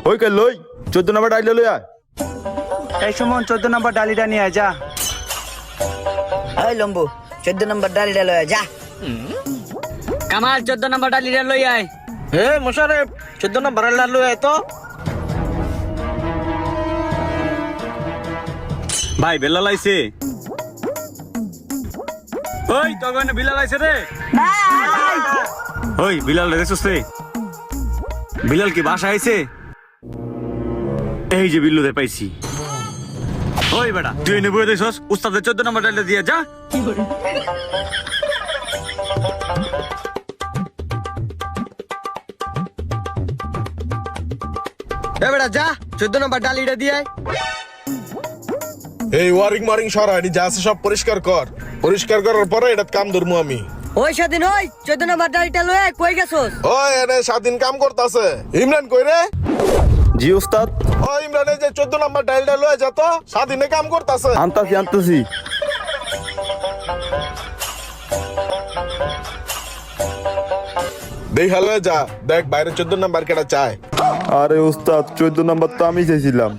ওই কে লই 14 নাম্বার ডাইলে লই আয়। এই সুমন 14 নম্বর ডালিটা নিয়ে আয় যা। ওই লম্বু 14 নম্বর ডালিটা লয়ে যা। কামাল 14 নম্বর ডালিটা লই আয়। হে মোশারেফ 14 নম্বর ডাল লয়ে তো। ভাই বেলা লাইছে। ওই তো গনে বিলাল আইছে রে। ওই বিলাল রে সুস্তে। বিলাল কি বাসা আইছে? এই যে বিল্লুদের পাইছি। ওই বেটা তুই এনে বয়ে দিছস উস্তাদের 14 নম্বর ডালটা দিয়ে যা। এ বেটা যা 14 নম্বর ডালিটা দিয়ে আয়। এই ওয়ারিং মারিং সরা এটি যা আছে সব পরিষ্কার কর। পরিষ্কার করার পরে এটা কাম ধরমু আমি। ওই স্বাধীন ওই 14 নম্বর ডালিটা লয়ে আয়, কই গেছস? ওই এনে স্বাধীন কাম করতেছে। ইমরান কই রে? জি উস্তাদ। ও ইমরান এই যে 14 নম্বর ডাইলটা লয়ে যা তো, স্বাধীনে কাম করতেছে। আনতাছি। দেখা লয়ে যা, দেখ বাইরে 14 নম্বর কেটা চায়। আরে উস্তাদ 14 নাম্বার তো আমি চাইছিলাম।